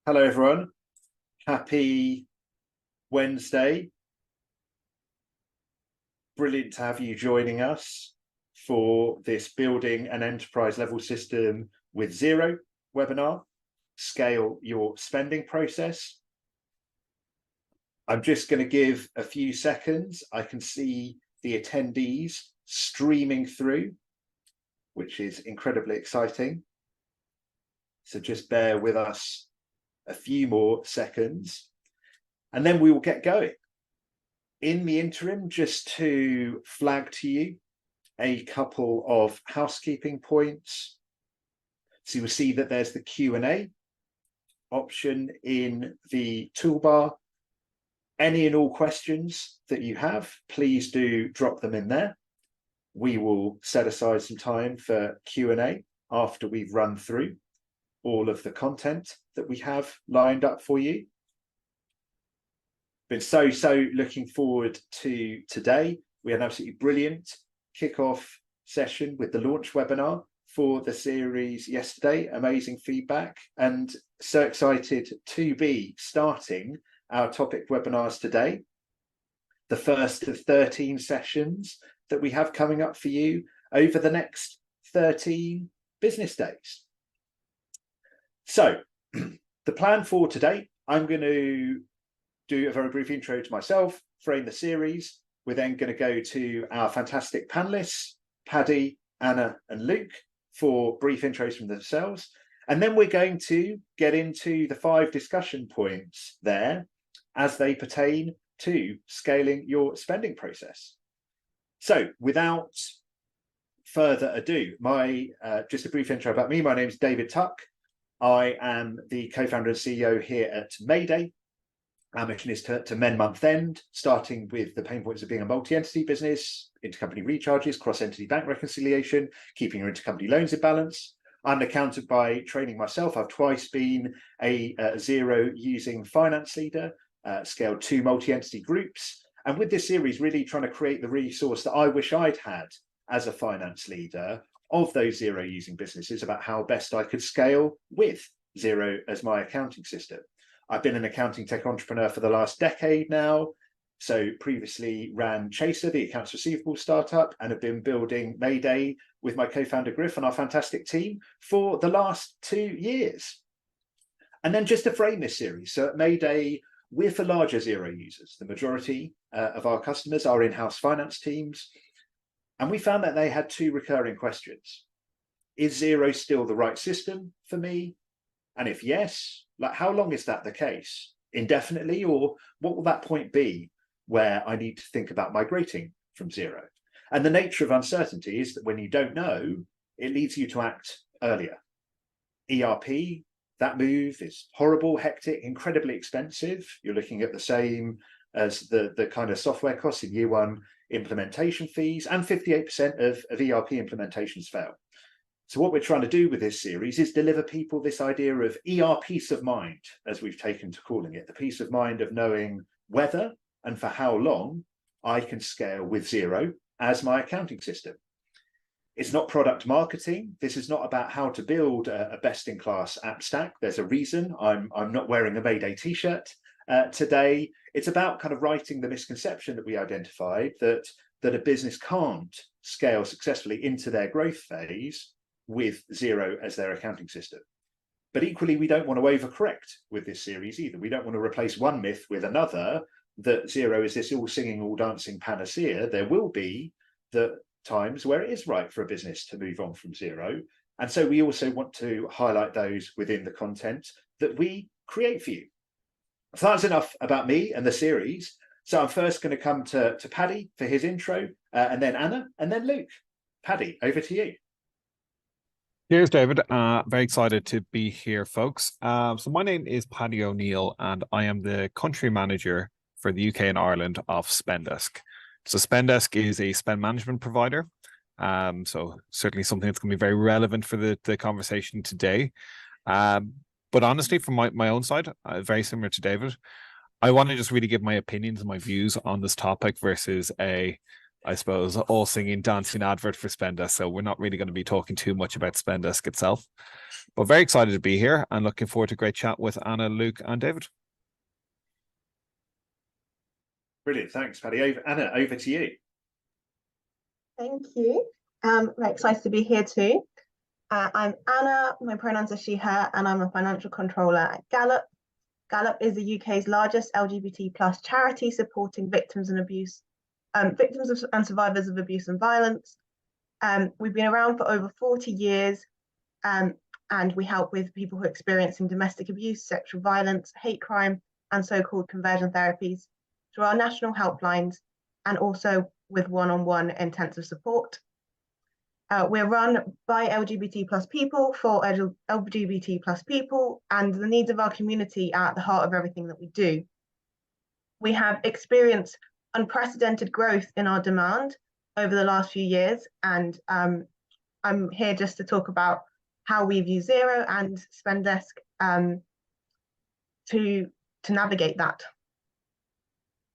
Hello, everyone. Happy Wednesday. Brilliant to have you joining us for this Building an Enterprise Level System with Xero webinar, Scale Your Spending Process. I'm just going to give a few seconds. I can see the attendees streaming through, which is incredibly exciting. So just bear with us a few more seconds, and then we will get going. In the interim, just to flag to you a couple of housekeeping points. So you will see that there's the Q&A option in the toolbar. Any and all questions that you have, please do drop them in there. We will set aside some time for Q&A after we've run through all of the content that we have lined up for you. Been so looking forward to today. We had an absolutely brilliant kickoff session with the launch webinar for the series yesterday. Amazing feedback, and so excited to be starting our topic webinars today. The first of 13 sessions that we have coming up for you over the next 13 business days. So the plan for today, I'm going to do a very brief intro to myself, frame the series. We're then going to go to our fantastic panelists, Paddy, Anna, and Luke, for brief intros from themselves. And then we're going to get into the 5 discussion points there as they pertain to scaling your spending process. So without further ado, just a brief intro about me. My name is David Tuck. I am the co-founder and CEO here at Mayday. Our mission is to mend month end, starting with the pain points of being a multi-entity business, intercompany recharges, cross-entity bank reconciliation, keeping your intercompany loans in balance. I'm an accountant by training myself. I've twice been a Xero using finance leader, scaled 2 multi-entity groups. And with this series, really trying to create the resource that I wish I'd had as a finance leader of those Xero using businesses about how best I could scale with Xero as my accounting system. I've been an accounting tech entrepreneur for the last decade now. So previously ran Chaser, the accounts receivable startup, and have been building Mayday with my co-founder Griff and our fantastic team for the last 2 years. And then just to frame this series, so at Mayday, we're for larger Xero users. The majority of our customers are in-house finance teams. And we found that they had 2 recurring questions. Is Xero still the right system for me? And if yes, like how long is that the case? Indefinitely? Or what will that point be where I need to think about migrating from Xero? And the nature of uncertainty is that when you don't know, it leads you to act earlier. ERP, that move is horrible, hectic, incredibly expensive. You're looking at the same as the kind of software costs in year 1 implementation fees, and 58% of ERP implementations fail. So what we're trying to do with this series is deliver people this idea of peace of mind, as we've taken to calling it, the peace of mind of knowing whether and for how long I can scale with Xero as my accounting system. It's not product marketing. This is not about how to build a best-in-class app stack. There's a reason I'm not wearing a Mayday t-shirt today. It's about kind of righting the misconception that we identified that a business can't scale successfully into their growth phase with Xero as their accounting system. But equally, we don't want to overcorrect with this series either. We don't want to replace one myth with another, that Xero is this all singing, all dancing panacea. There will be the times where it is right for a business to move on from Xero. And so we also want to highlight those within the content that we create for you. So that's enough about me and the series. So I'm first going to come to Paddy for his intro, and then Anna, and then Luke. Paddy, over to you. Cheers, David. Very excited to be here, folks. So my name is Paddy O'Neill, and I am the country manager for the UK and Ireland of Spendesk. So Spendesk is a spend management provider. So certainly something that's going to be very relevant for the conversation today. But honestly, from my own side, very similar to David, I want to just really give my opinions and my views on this topic versus a I suppose, all singing, dancing advert for Spendesk. So we're not really going to be talking too much about Spendesk itself. But very excited to be here and looking forward to a great chat with Anna, Luke, and David. Brilliant. Thanks, Paddy. Anna, over to you. Thank you. Very excited to be here too. I'm Anna, my pronouns are she, her, and I'm a financial controller at Galop. Galop is the UK's largest LGBT plus charity supporting victims and survivors of abuse and violence. We've been around for over 40 years, and we help with people who are experiencing domestic abuse, sexual violence, hate crime, and so-called conversion therapies through our national helplines, and also with one-on-one intensive support. We're run by LGBT plus people for LGBT plus people, and the needs of our community are at the heart of everything that we do. We have experienced unprecedented growth in our demand over the last few years, and I'm here just to talk about how we view Xero and Spendesk to navigate that.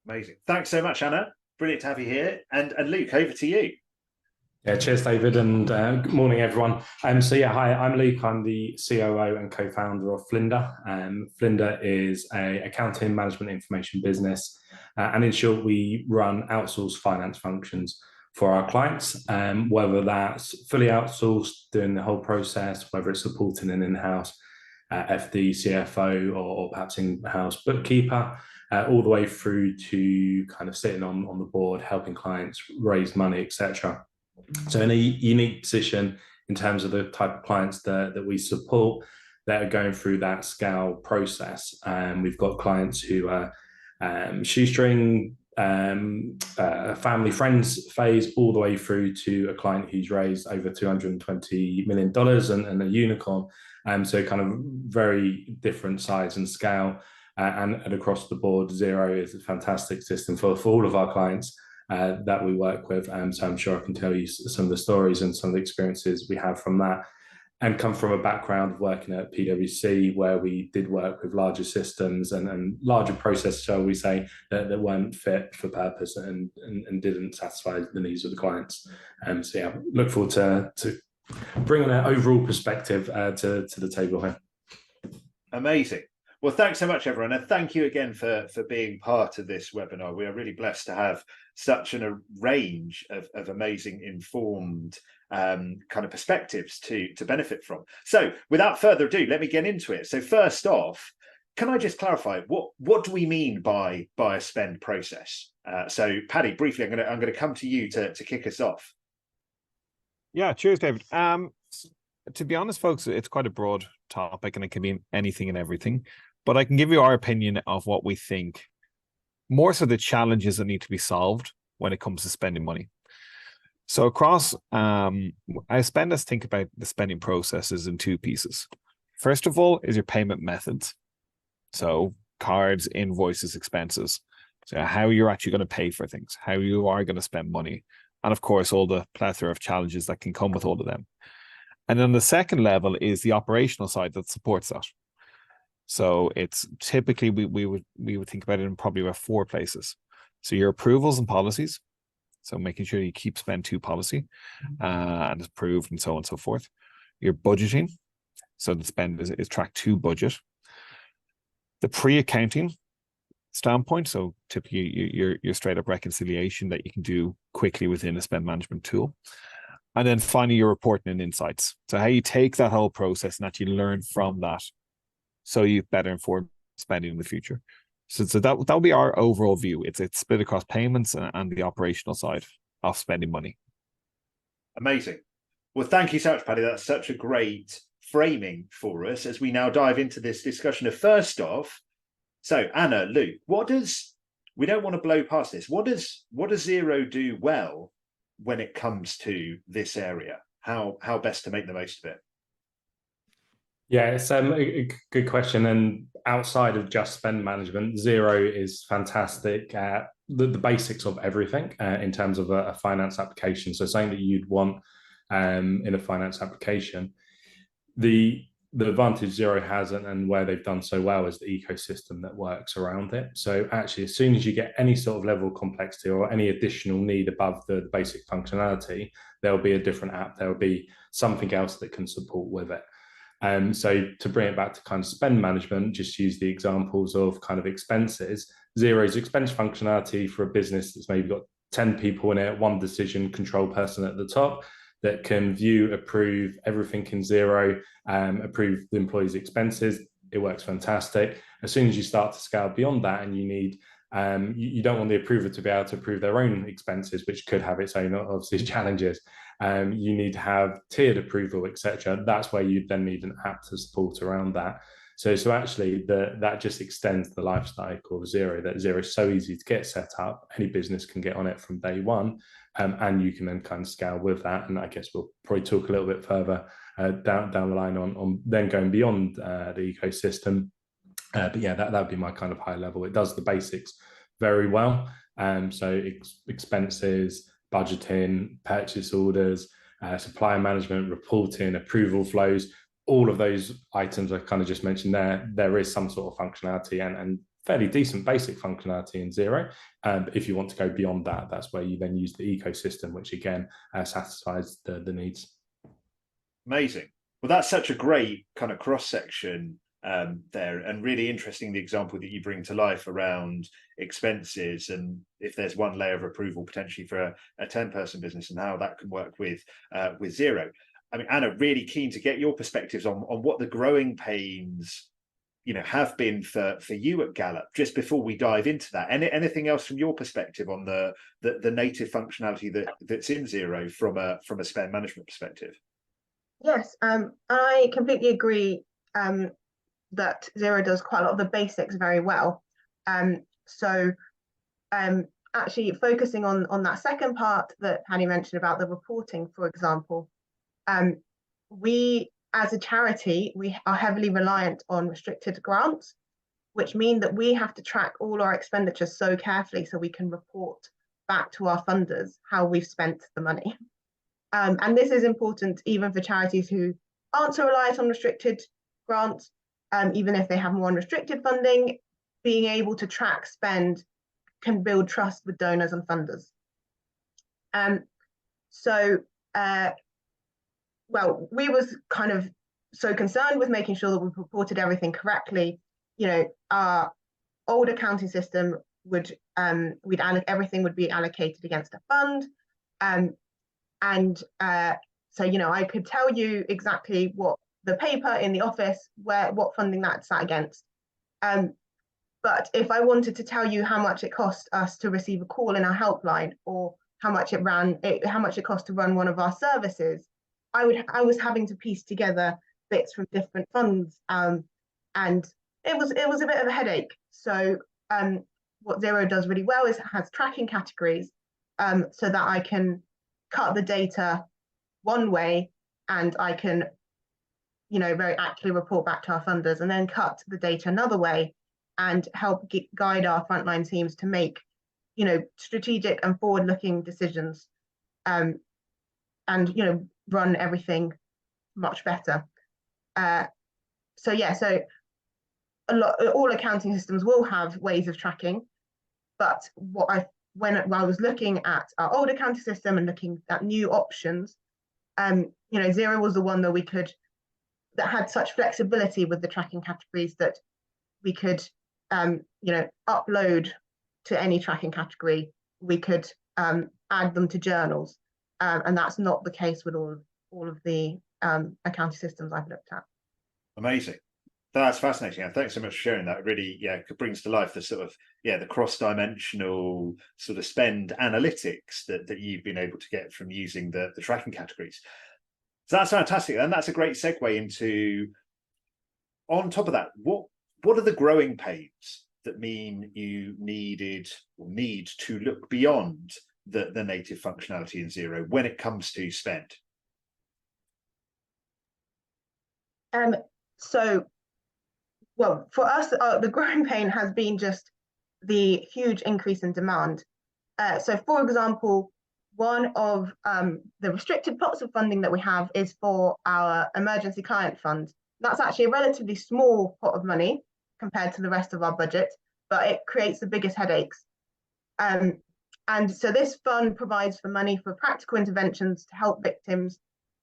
Amazing. Thanks so much, Anna. Brilliant to have you here. And Luke, over to you. Yeah, cheers, David, and good morning, everyone. So yeah, hi, I'm Luke. I'm the COO and co-founder of Flinder. Flinder is an accounting management information business, and in short, we run outsourced finance functions for our clients, whether that's fully outsourced, doing the whole process, whether it's supporting an in-house FD, CFO, or perhaps in-house bookkeeper, all the way through to kind of sitting on the board, helping clients raise money, etc. So in a unique position in terms of the type of clients that we support that are going through that scale process. We've got clients who are shoestring, family friends phase, all the way through to a client who's raised over $220 million and a unicorn. So kind of very different size and scale. And across the board, Xero is a fantastic system for all of our clients that we work with. So I'm sure I can tell you some of the stories and some of the experiences we have from that, and come from a background of working at PwC, where we did work with larger systems and larger processes, shall we say, that weren't fit for purpose and didn't satisfy the needs of the clients. So yeah, look forward to bringing an overall perspective to the table here. Amazing. Well, thanks so much, everyone. And thank you again for being part of this webinar. We are really blessed to have such a range of amazing, informed kind of perspectives to benefit from. So without further ado, let me get into it. So first off, can I just clarify, what do we mean by a spend process? So Paddy, briefly, I'm going to come to you to kick us off. Yeah, cheers, David. To be honest, folks, it's quite a broad topic and it can mean anything and everything. But I can give you our opinion of what we think, more so the challenges that need to be solved when it comes to spending money. So across, I Spendesk think about the spending processes in two pieces. First of all is your payment methods. So cards, invoices, expenses. So how you're actually going to pay for things, how you are going to spend money. And of course, all the plethora of challenges that can come with all of them. And then the second level is the operational side that supports that. So it's typically, we would think about it in probably about four places. So your approvals and policies. So making sure you keep spend to policy and it's approved and so on and so forth. Your budgeting. So the spend is tracked to budget. The pre-accounting standpoint. So typically your straight up reconciliation that you can do quickly within a spend management tool. And then finally your reporting and insights. So how you take that whole process and actually learn from that, so you better inform spending in the future. So that'll be our overall view. It's split across payments and the operational side of spending money. Amazing. Well, thank you so much, Paddy. That's such a great framing for us as we now dive into this discussion of, first off, so Anna, Luke, we don't want to blow past this. What does Xero do well when it comes to this area? How best to make the most of it? Yeah, it's a good question. And outside of just spend management, Xero is fantastic at the basics of everything in terms of a finance application. So something that you'd want in a finance application. The the advantage Xero has and where they've done so well is the ecosystem that works around it. So actually, as soon as you get any sort of level of complexity or any additional need above the basic functionality, there'll be a different app. There'll be something else that can support with it. So to bring it back to kind of spend management, just use the examples of kind of expenses. Xero's expense functionality for a business that's maybe got 10 people in it, one decision control person at the top that can view, approve everything in Xero, approve the employee's expenses. It works fantastic. As soon as you start to scale beyond that and you need, you don't want the approver to be able to approve their own expenses, which could have its own obviously challenges. You need to have tiered approval, etc. That's where you then need an app to support around that. So actually, that just extends the life cycle of Xero. That Xero is so easy to get set up. Any business can get on it from day one, and you can then kind of scale with that. And I guess we'll probably talk a little bit further down the line on then going beyond the ecosystem. But yeah, that would be my kind of high level. It does the basics very well. So expenses, budgeting, purchase orders, supplier management, reporting, approval flows, all of those items I kind of just mentioned there is some sort of functionality and fairly decent basic functionality in Xero. But if you want to go beyond that, that's where you then use the ecosystem, which again satisfies the needs. Amazing. Well, that's such a great kind of cross-section there, and really interesting the example that you bring to life around expenses, and if there's one layer of approval potentially for a 10-person business and how that can work with Xero. I mean, Anna, really keen to get your perspectives on what the growing pains, have been for you at Galop. Just before we dive into that, anything else from your perspective on the native functionality that's in Xero from a spend management perspective? Yes, I completely agree that Xero does quite a lot of the basics very well. Actually focusing on that second part that Paddy mentioned about the reporting, for example, we as a charity, we are heavily reliant on restricted grants, which mean that we have to track all our expenditures so carefully so we can report back to our funders how we've spent the money. And this is important even for charities who aren't so reliant on restricted grants, even if they have more unrestricted funding. Being able to track spend can build trust with donors and funders. Well, we was kind of so concerned with making sure that we reported everything correctly. Our old accounting system would everything would be allocated against a fund, so I could tell you exactly what the paper in the office what funding that sat against. But if I wanted to tell you how much it cost us to receive a call in our helpline, or how much it cost to run one of our services, I was having to piece together bits from different funds, and it was a bit of a headache. So what Xero does really well is it has tracking categories, so that I can cut the data one way and I can very accurately report back to our funders, and then cut the data another way and help guide our frontline teams to make strategic and forward-looking decisions, and run everything much better. So all accounting systems will have ways of tracking, but when I was looking at our old accounting system and looking at new options, Xero was the one that had such flexibility with the tracking categories that we could upload to any tracking category. We could add them to journals, and that's not the case with all of the accounting systems I've looked at. Amazing. That's fascinating. And thanks so much for sharing that. It really, brings to life the sort of, the cross-dimensional sort of spend analytics that you've been able to get from using the tracking categories. So that's fantastic. And that's a great segue into, on top of that, what are the growing pains that mean you need to look beyond the native functionality in Xero when it comes to spend? Well, for us, the growing pain has been just the huge increase in demand. So, for example, one of the restricted pots of funding that we have is for our emergency client fund, That's actually a relatively small pot of money compared to the rest of our budget, but it creates the biggest headaches. And so this fund provides for money for practical interventions to help victims,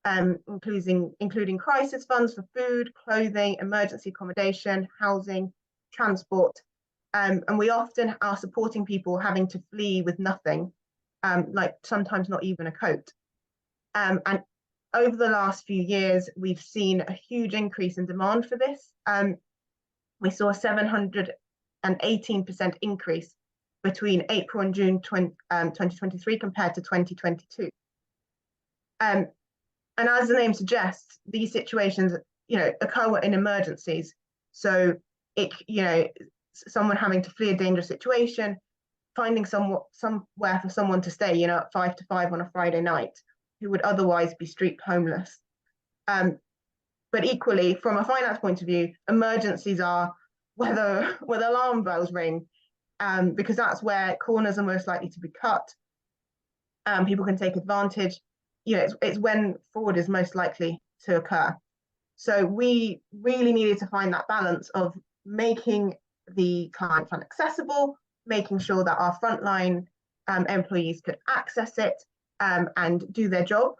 including crisis funds for food, clothing, emergency accommodation, housing, transport. And we often are supporting people having to flee with nothing, like sometimes not even a coat. And over the last few years, we've seen a huge increase in demand for this. We saw a 718% increase between April and June 2023 compared to 2022. And as the name suggests, these situations, occur in emergencies. So someone having to flee a dangerous situation, finding somewhere for someone to stay, at 5 to 5 on a Friday night, who would otherwise be street homeless. But equally, from a finance point of view, emergencies are whether alarm bells ring, because that's where corners are most likely to be cut. People can take advantage. It's when fraud is most likely to occur. So we really needed to find that balance of making the client fund accessible, making sure that our frontline employees could access it and do their job.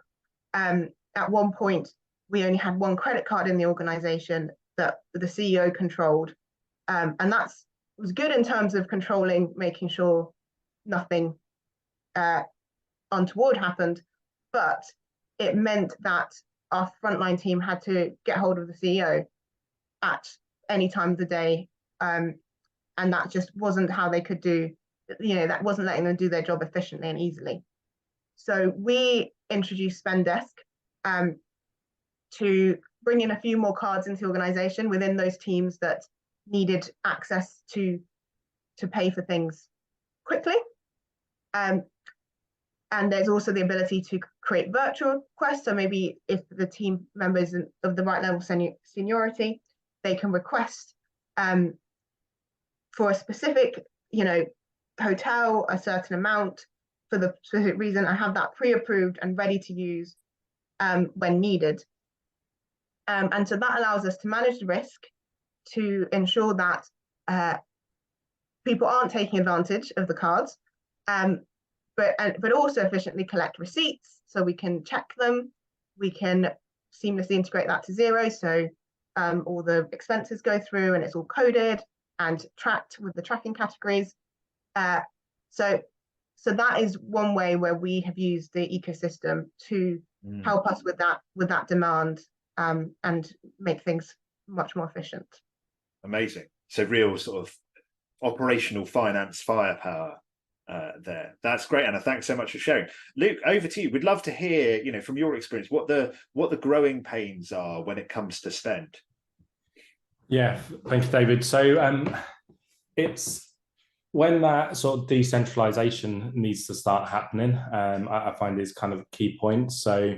At one point, we only had one credit card in the organization that the CEO controlled. And that was good in terms of controlling, making sure nothing untoward happened. But it meant that our frontline team had to get hold of the CEO at any time of the day. And that just wasn't how they could do, that wasn't letting them do their job efficiently and easily. So we introduced Spendesk to bring in a few more cards into the organization within those teams that needed access to pay for things quickly. And there's also the ability to create virtual requests. So maybe if the team members of the right level of seniority, they can request for a specific, hotel, a certain amount for the specific reason. I have that pre-approved and ready to use when needed. And so that allows us to manage the risk, to ensure that people aren't taking advantage of the cards, but also efficiently collect receipts so we can check them. We can seamlessly integrate that to Xero, so all the expenses go through and it's all coded and tracked with the tracking categories. So that is one way where we have used the ecosystem to help us with that demand and make things much more efficient. Amazing. So real sort of operational finance firepower there. That's great, Anna. Thanks so much for sharing. Luke, over to you. We'd love to hear, from your experience, what the growing pains are when it comes to spend. Yeah, thanks, David. So it's when that sort of decentralization needs to start happening, I find is kind of a key point. So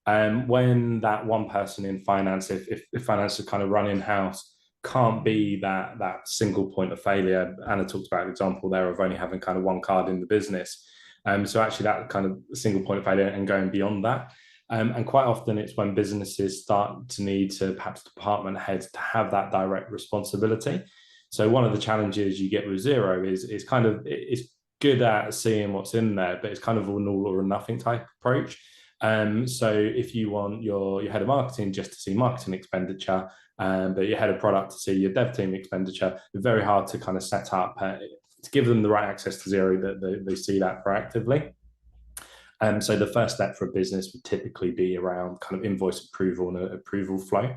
when that one person in finance, if finance is kind of run in-house, can't be that single point of failure. Anna talked about an example there of only having kind of one card in the business. So actually that kind of single point of failure and going beyond that. And quite often it's when businesses start to need to perhaps department heads to have that direct responsibility. So one of the challenges you get with Xero is kind of, it's good at seeing what's in there, but it's kind of an all or nothing type approach. So if you want your head of marketing just to see marketing expenditure, but your head of product to see your dev team expenditure, it's very hard to kind of set up to give them the right access to Xero that they see that proactively. So the first step for a business would typically be around kind of invoice approval and approval flow.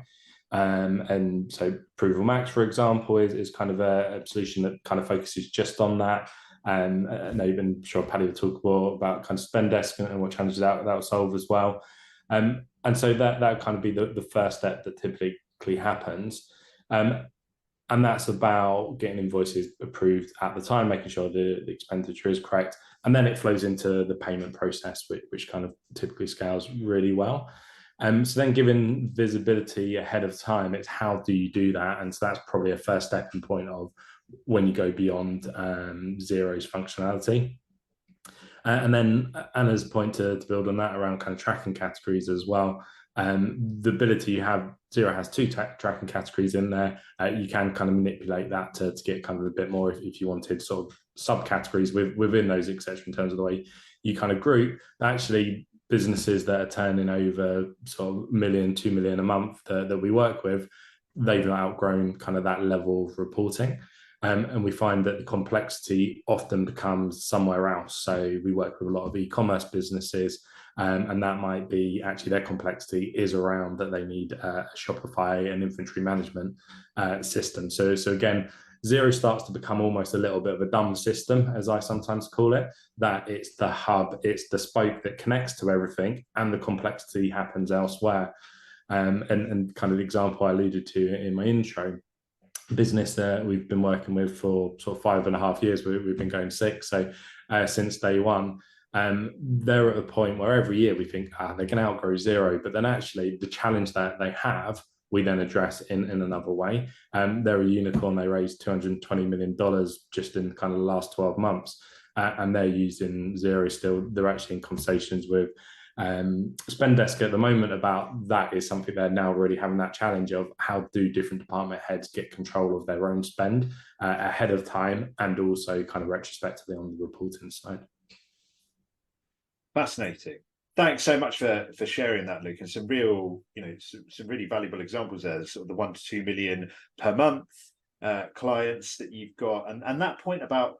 And so Approval Max, for example, is kind of a solution that kind of focuses just on that. And I'm sure Paddy will talk more about kind of Spendesk and what challenges that will solve as well. And so that would kind of be the first step that typically happens. And that's about getting invoices approved at the time, making sure the expenditure is correct. And then it flows into the payment process, which kind of typically scales really well. So then given visibility ahead of time, it's how do you do that? And so that's probably a first stepping point of when you go beyond Xero's functionality. And then Anna's point to build on that around kind of tracking categories as well. The ability you have, Xero has two tracking categories in there. You can kind of manipulate that to get kind of a bit more if you wanted sort of subcategories within those, etc. in terms of the way you kind of group. Actually, businesses that are turning over sort of 1 million, 2 million a month that we work with, they've outgrown kind of that level of reporting. And we find that the complexity often becomes somewhere else. So we work with a lot of e-commerce businesses, and that might be actually their complexity is around that they need a Shopify and inventory management system. So again, Xero starts to become almost a little bit of a dumb system, as I sometimes call it, that it's the hub, it's the spoke that connects to everything, and the complexity happens elsewhere. And kind of the example I alluded to in my intro, business that we've been working with for sort of 5.5 years, we've been going 6, so since day one. They're at a point where every year we think they can outgrow Xero, but then actually the challenge that they have, we then address in another way. They're a unicorn. They raised $220 million just in kind of the last 12 months, and they're using Xero still. They're actually in conversations with Spendesk at the moment about that. Is something they're now really having that challenge of how do different department heads get control of their own spend ahead of time, and also kind of retrospectively on the reporting side. Fascinating. Thanks so much for sharing that, Luke, and some real, some really valuable examples there. Sort of the 1 to 2 million per month clients that you've got, and that point about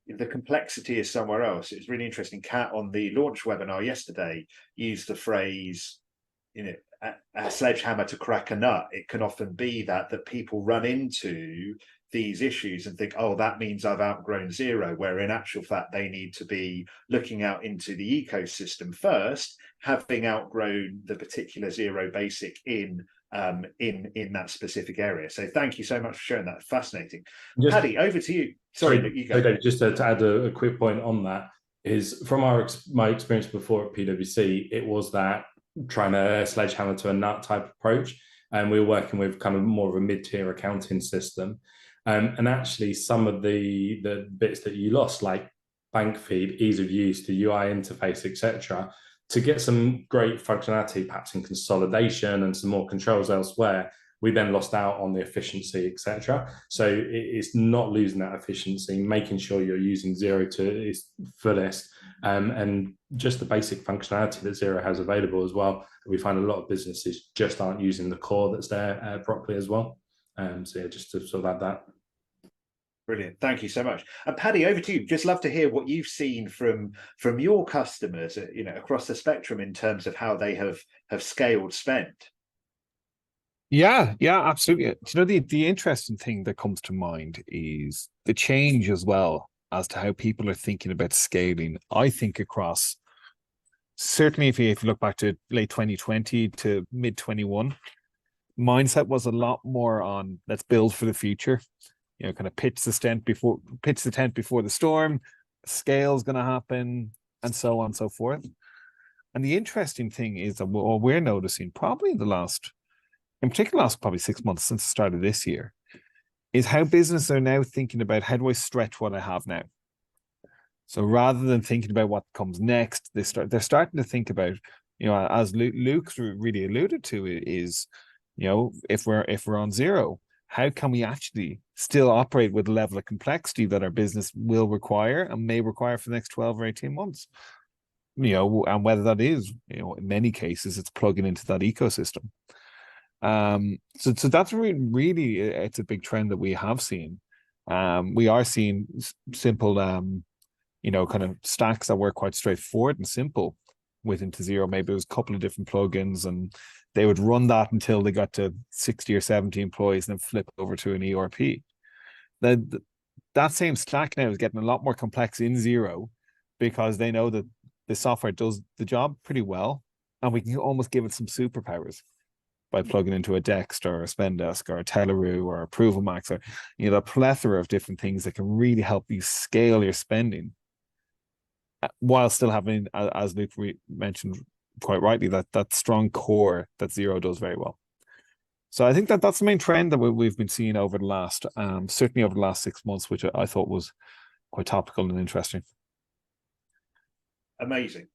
the complexity is somewhere else. It was really interesting. Kat on the launch webinar yesterday used the phrase, a sledgehammer to crack a nut. It can often be that people run into these issues and think, oh, that means I've outgrown Xero, where in actual fact they need to be looking out into the ecosystem first, having outgrown the particular Xero basic in that specific area. So thank you so much for sharing that. Fascinating. Paddy, over to you. Sorry, Luke, you go. David, just to add a quick point on that, is from my experience before at PwC, it was that trying a sledgehammer to a nut type approach, and we were working with kind of more of a mid-tier accounting system. And actually some of the bits that you lost, like bank feed, ease of use, the UI interface, etc., to get some great functionality, perhaps in consolidation and some more controls elsewhere, we then lost out on the efficiency, etc. So it's not losing that efficiency, making sure you're using Xero to its fullest, and just the basic functionality that Xero has available as well. We find a lot of businesses just aren't using the core that's there properly as well. So yeah, just to sort of add that. Brilliant. Thank you so much. And Paddy, over to you. Just love to hear what you've seen from your customers, across the spectrum in terms of how they have scaled spend. Yeah, absolutely. The interesting thing that comes to mind is the change as well as to how people are thinking about scaling. I think across, certainly if you look back to late 2020 to mid 21, mindset was a lot more on let's build for the future. Kind of pitch the tent before the storm, scale's going to happen, and so on and so forth. And the interesting thing is that what we're noticing probably in particular last probably 6 months since the start of this year, is how businesses are now thinking about how do I stretch what I have now. So rather than thinking about what comes next, they're starting to think about, as Luke's really alluded to, is, if we're on Xero, how can we actually still operate with the level of complexity that our business will require and may require for the next 12 or 18 months? And whether that is, in many cases, it's plugging into that ecosystem. So that's really, it's a big trend that we have seen. We are seeing simple, kind of stacks that were quite straightforward and simple within Xero. Maybe it was a couple of different plugins, and they would run that until they got to 60 or 70 employees and then flip over to an ERP. That same stack now is getting a lot more complex in Xero because they know that the software does the job pretty well, and we can almost give it some superpowers by plugging into a Dext or a Spendesk or a Telaroo or Approval Max, or a plethora of different things that can really help you scale your spending while still having, as Luke mentioned quite rightly, that strong core that Xero does very well. So I think that's the main trend that we've been seeing over the last, certainly over the last 6 months, which I thought was quite topical and interesting. Amazing.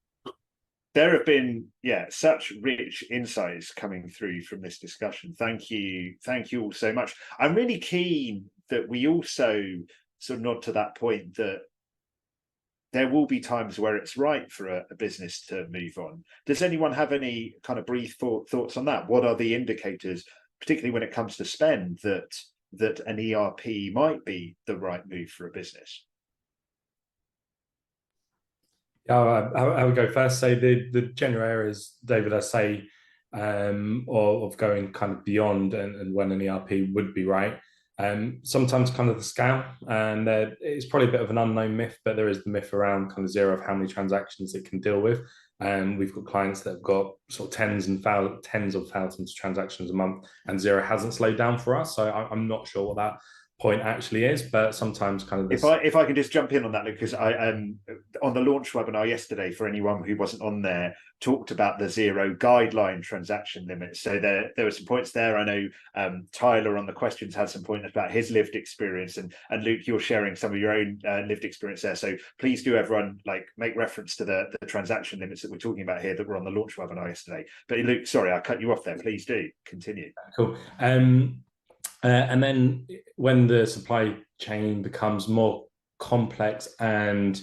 There have been, such rich insights coming through from this discussion. Thank you all so much. I'm really keen that we also sort of nod to that point that there will be times where it's right for a business to move on. Does anyone have any kind of brief thoughts on that? What are the indicators, particularly when it comes to spend, that an ERP might be the right move for a business? I would go first. Say the general areas, David, I say, of going kind of beyond and when an ERP would be right. Sometimes kind of the scale, and it's probably a bit of an unknown myth, but there is the myth around kind of Xero of how many transactions it can deal with. We've got clients that have got sort of tens of thousands of transactions a month, and Xero hasn't slowed down for us. So I'm not sure what that point actually is, but sometimes kind of this... if I can just jump in on that, because I on the launch webinar yesterday, for anyone who wasn't on there, talked about the Xero guideline transaction limits. So there were some points there. I know Tyler on the questions had some points about his lived experience, and Luke, you're sharing some of your own lived experience there. So please do, everyone, make reference to the transaction limits that we're talking about here that were on the launch webinar yesterday. But Luke, sorry, I cut you off there. Please do continue. Cool. And then when the supply chain becomes more complex and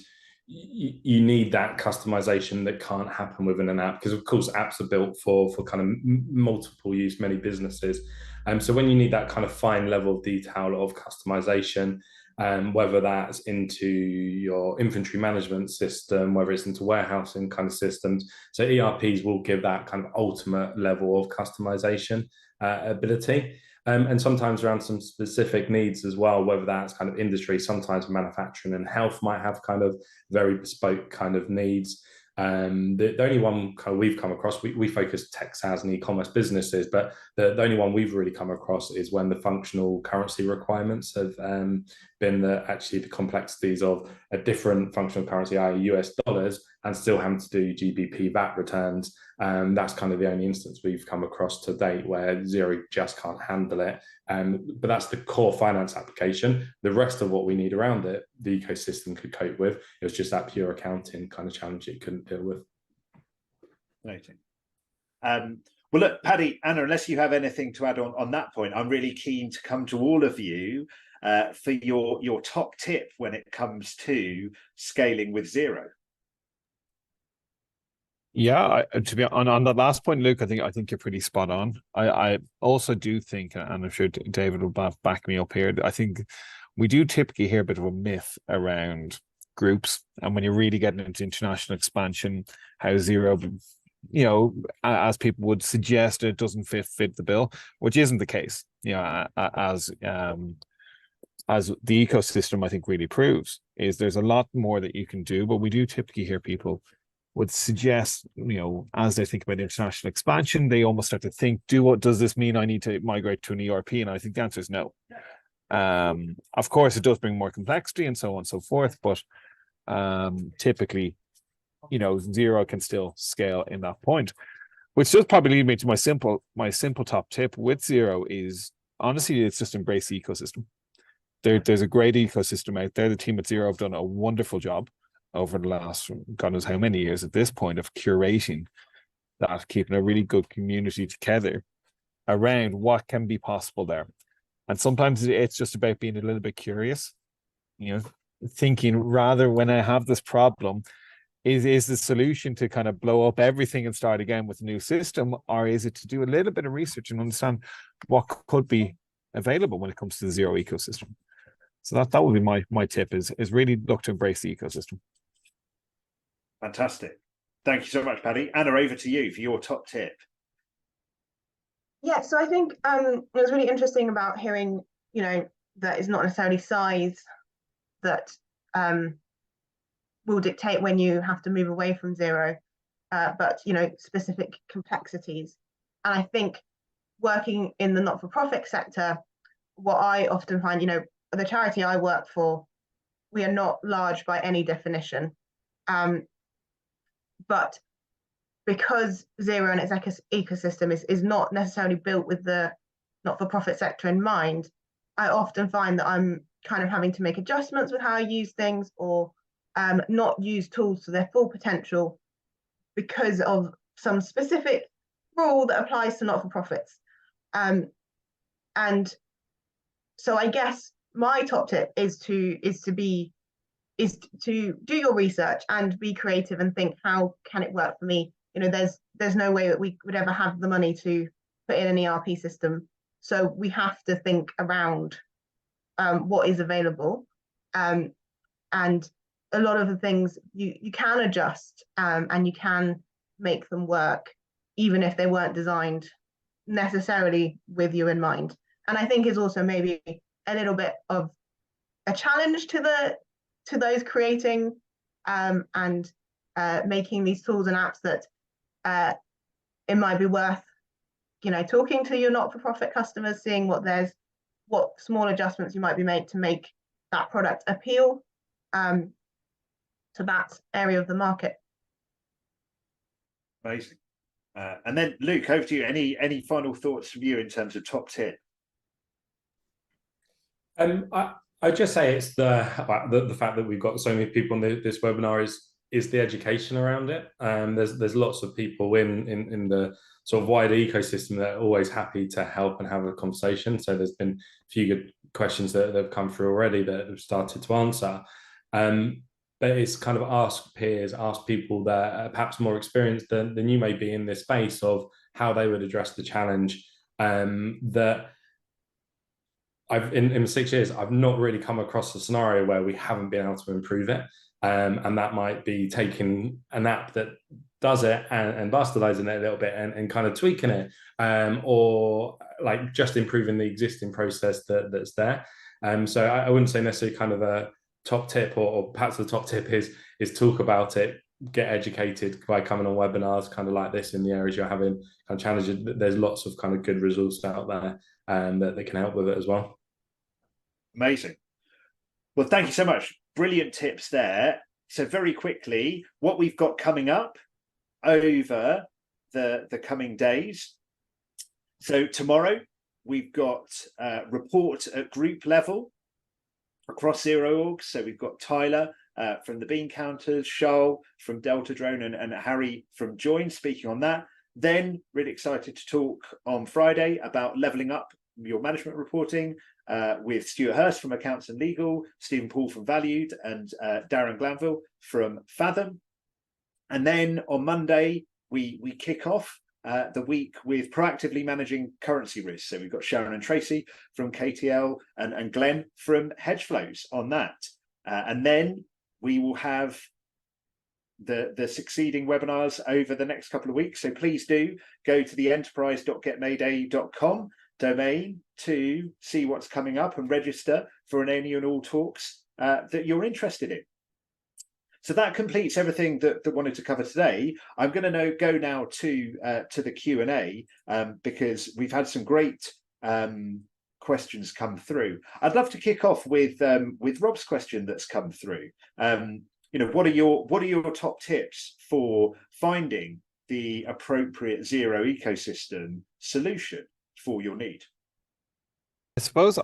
you need that customization that can't happen within an app, because of course apps are built for kind of multiple use, many businesses. So when you need that kind of fine level of detail of customization, whether that's into your inventory management system, whether it's into warehousing kind of systems. So ERPs will give that kind of ultimate level of customization ability. And sometimes around some specific needs as well, whether that's kind of industry, sometimes manufacturing and health might have kind of very bespoke kind of needs. The only one kind of we've come across, we focus tech, SaaS and e-commerce businesses, but the only one we've really come across is when the functional currency requirements have been actually the complexities of a different functional currency, i.e. US dollars, and still having to do GBP VAT returns. That's kind of the only instance we've come across to date where Xero just can't handle it. But that's the core finance application. The rest of what we need around it, the ecosystem could cope with. It was just that pure accounting kind of challenge it couldn't deal with. Noting. Well, look, Paddy, Anna, unless you have anything to add on that point, I'm really keen to come to all of you for your top tip when it comes to scaling with Xero. Yeah, to be on that last point, Luke, I think you're pretty spot on. I also do think, and I'm sure David will back me up here, I think we do typically hear a bit of a myth around groups, and when you're really getting into international expansion, how Xero, as people would suggest, it doesn't fit the bill, which isn't the case. As the ecosystem, I think, really proves, is there's a lot more that you can do, but we do typically hear people would suggest, as they think about international expansion, they almost start to think, does this mean I need to migrate to an ERP? And I think the answer is no. Of course, it does bring more complexity and so on and so forth, but typically, Xero can still scale in that point, which does probably lead me to my simple top tip with Xero is, honestly, it's just embrace the ecosystem. There's a great ecosystem out there. The team at Xero have done a wonderful job over the last, God knows how many years at this point, of curating that, keeping a really good community together around what can be possible there. And sometimes it's just about being a little bit curious, thinking, rather, when I have this problem, is the solution to kind of blow up everything and start again with a new system, or is it to do a little bit of research and understand what could be available when it comes to the Xero ecosystem? So that would be my tip, is really look to embrace the ecosystem. Fantastic. Thank you so much, Paddy. Anna, over to you for your top tip. Yeah, so I think it was really interesting about hearing, that it's not necessarily size that will dictate when you have to move away from Xero, but, specific complexities. And I think working in the not-for-profit sector, what I often find, the charity I work for, we are not large by any definition. But because Xero and its ecosystem is not necessarily built with the not-for-profit sector in mind, I often find that I'm kind of having to make adjustments with how I use things, or not use tools to their full potential, because of some specific rule that applies to not-for-profits. And so I guess my top tip is to do your research and be creative and think, how can it work for me? You know, there's no way that we would ever have the money to put in an ERP system. So we have to think around what is available. And a lot of the things you can adjust and you can make them work, even if they weren't designed necessarily with you in mind. And I think is also maybe a little bit of a challenge to those creating and making these tools and apps that it might be worth, you know, talking to your not-for-profit customers, seeing what small adjustments you might be made to make that product appeal to that area of the market. Amazing. And then Luke, over to you. Any final thoughts from you in terms of top tip? I'd just say it's the fact that we've got so many people on this webinar is the education around it. There's lots of people in the sort of wider ecosystem that are always happy to help and have a conversation. So there's been a few good questions that have come through already that we've started to answer. But it's kind of ask peers, ask people that are perhaps more experienced than you may be in this space of how they would address the challenge. That in 6 years, I've not really come across a scenario where we haven't been able to improve it. And that might be taking an app that does it and bastardizing it a little bit and kind of tweaking it, or like just improving the existing process that's there. So I wouldn't say necessarily kind of a top tip, or perhaps the top tip is talk about it, get educated by coming on webinars kind of like this in the areas you're having kind of challenges. There's lots of kind of good resources out there that they can help with it as well. Amazing. Well, thank you so much. Brilliant tips there. So very quickly, what we've got coming up over the coming days. So tomorrow we've got report at group level across Xero orgs. So we've got Tyler from the Bean Counters, Charles from Delta Drone, and Harry from Join speaking on that. Then really excited to talk on Friday about leveling up your management reporting with Stuart Hurst from Accounts and Legal, Stephen Paul from Valued, and Darren Glanville from Fathom. And then on Monday, we kick off the week with proactively managing currency risk. So we've got Sharon and Tracy from KTL and Glenn from Hedge Flows on that. And then we will have the succeeding webinars over the next couple of weeks. So please do go to the enterprise.getmayday.com domain to see what's coming up and register for an any and all talks that you're interested in. So that completes everything that wanted to cover today. I'm going to go now to the Q&A because we've had some great questions come through. I'd love to kick off with Rob's question that's come through. You know, what are your top tips for finding the appropriate Xero ecosystem solution for your need? I suppose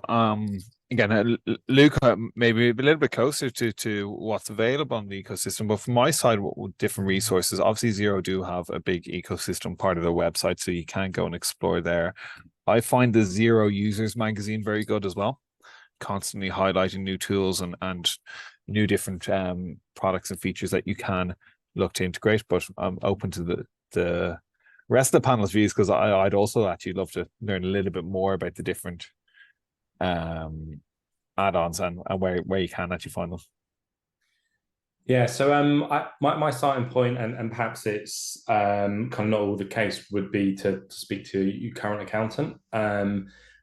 again, Luke, maybe a little bit closer to what's available on the ecosystem, but from my side, with different resources, obviously Xero do have a big ecosystem part of their website, so you can go and explore there. I find the Xero Users magazine very good as well, constantly highlighting new tools and new different products and features that you can look to integrate. But I'm open to the rest of the panel's views, because I'd also actually love to learn a little bit more about the different add-ons and where you can actually find them. Yeah, so my starting point, and perhaps it's kind of not all the case, would be to speak to your current accountant.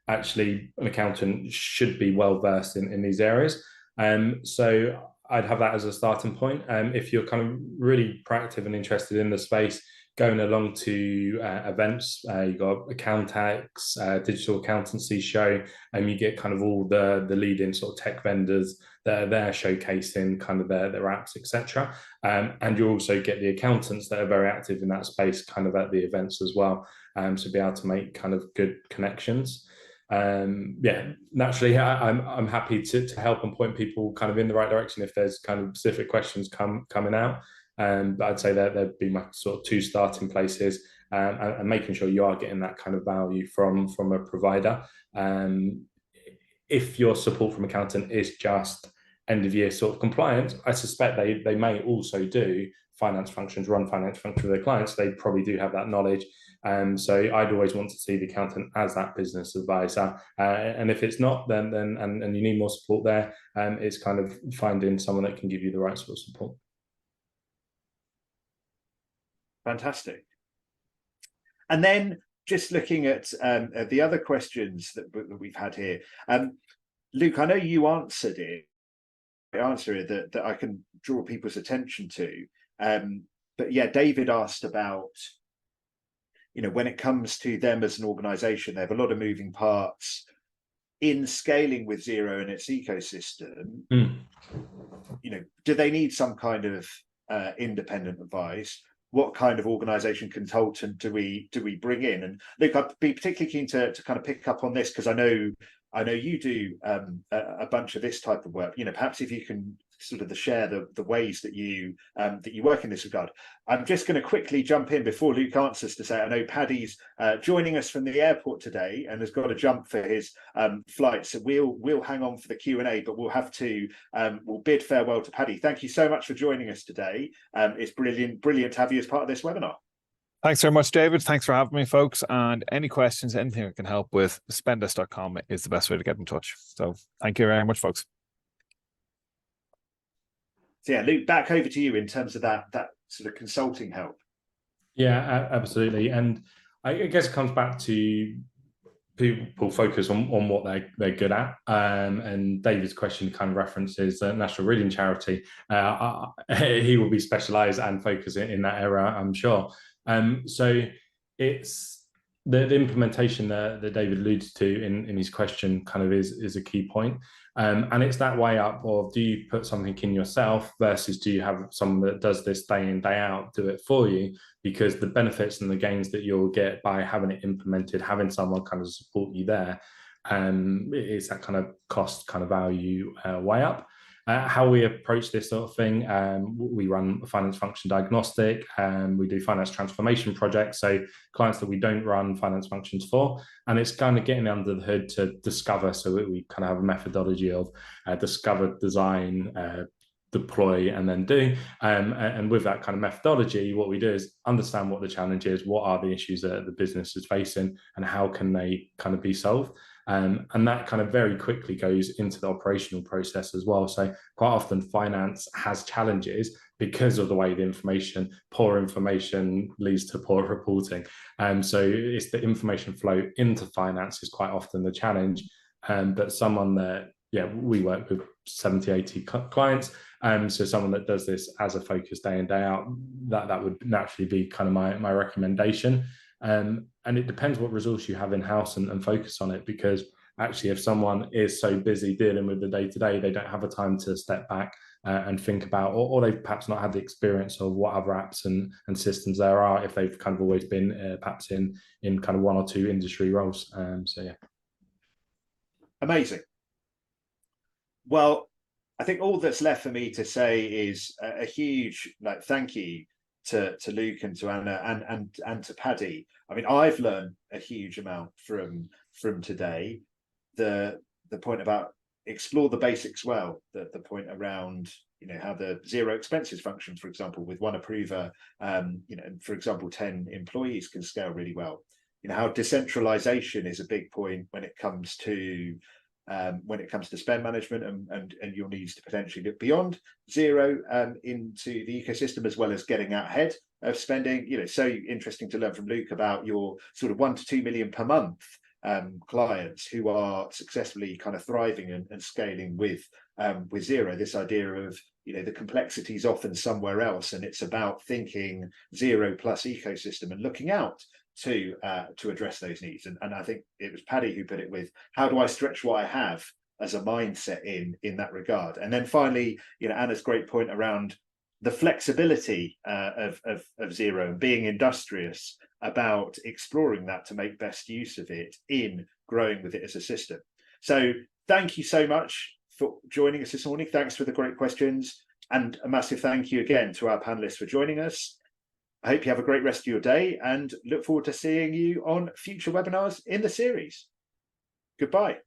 Actually, an accountant should be well versed in these areas. So I'd have that as a starting point. If you're kind of really proactive and interested in the space, going along to events, you've got Accountax, Digital Accountancy Show, and you get kind of all the leading sort of tech vendors that are there showcasing kind of their apps, etc. And you also get the accountants that are very active in that space kind of at the events as well, so be able to make kind of good connections. Yeah, naturally, I'm happy to help and point people kind of in the right direction if there's kind of specific questions coming out. But I'd say that there'd be my sort of 2 starting places, and making sure you are getting that kind of value from a provider. If your support from accountant is just end of year sort of compliance, I suspect they may also do finance functions, run finance functions with their clients. They probably do have that knowledge. So I'd always want to see the accountant as that business advisor. And if it's not, then and you need more support there, it's kind of finding someone that can give you the right sort of support. Fantastic. And then just looking at the other questions that we've had here, Luke, I know you answered it. Answer it that I can draw people's attention to. But yeah, David asked about, when it comes to them as an organization, they have a lot of moving parts in scaling with Xero and its ecosystem. Do they need some kind of independent advice? What kind of organization consultant do we bring in? And Luke, I'd be particularly keen to kind of pick up on this, because I know you do a bunch of this type of work. Perhaps if you can sort of share the ways that you work in this regard. I'm just going to quickly jump in before Luke answers to say, I know Paddy's joining us from the airport today and has got to jump for his flight, so we'll hang on for the Q&A, but we'll have to we'll bid farewell to Paddy. Thank you so much for joining us today. It's brilliant to have you as part of this webinar. Thanks very much, David. Thanks for having me, folks. And any questions, anything I can help with, spendesk.com is the best way to get in touch. So thank you very much, folks. So yeah, Luke, back over to you in terms of that sort of consulting help. Yeah, absolutely. And I guess it comes back to people focus on what they're good at. And David's question kind of references the National Reading Charity. He will be specialised and focus in that area, I'm sure. So it's the implementation that David alluded to in his question kind of is a key point. And it's that way up of, do you put something in yourself versus do you have someone that does this day in, day out, do it for you? Because the benefits and the gains that you'll get by having it implemented, having someone kind of support you there, it's that kind of cost kind of value way up. How we approach this sort of thing, we run a finance function diagnostic, and we do finance transformation projects, so clients that we don't run finance functions for, and it's kind of getting under the hood to discover. So we kind of have a methodology of discover, design, deploy, and then do. And with that kind of methodology, what we do is understand what the challenge is, what are the issues that the business is facing, and how can they kind of be solved. And that kind of very quickly goes into the operational process as well. So quite often finance has challenges because of the way the poor information leads to poor reporting. So it's the information flow into finance is quite often the challenge. But someone that, we work with 70, 80 clients. So someone that does this as a focus day in, day out, that would naturally be kind of my recommendation. And it depends what resource you have in-house and focus on it, because actually if someone is so busy dealing with the day-to-day, they don't have a time to step back and think about, or they've perhaps not had the experience of what other apps and systems there are, if they've kind of always been perhaps in kind of one or two industry roles. So yeah. Amazing. Well, I think all that's left for me to say is a huge thank you to Luke and to Anna and to Paddy. I mean, I've learned a huge amount from today. The point about explore the basics well, the point around how the Xero expenses function, for example, with one approver, and for example 10 employees can scale really well. How decentralization is a big point when it comes to spend management and your needs to potentially look beyond Xero into the ecosystem, as well as getting out ahead of spending. So interesting to learn from Luke about your sort of 1 to 2 million per month clients who are successfully kind of thriving and scaling with Xero. This idea of the complexity is often somewhere else, and it's about thinking Xero plus ecosystem and looking out to address those needs. And I think it was Paddy who put it with, how do I stretch what I have as a mindset in that regard? And then finally, Anna's great point around the flexibility of Xero and being industrious about exploring that to make best use of it in growing with it as a system. So thank you so much for joining us this morning. Thanks for the great questions. And a massive thank you again to our panelists for joining us. I hope you have a great rest of your day and look forward to seeing you on future webinars in the series. Goodbye.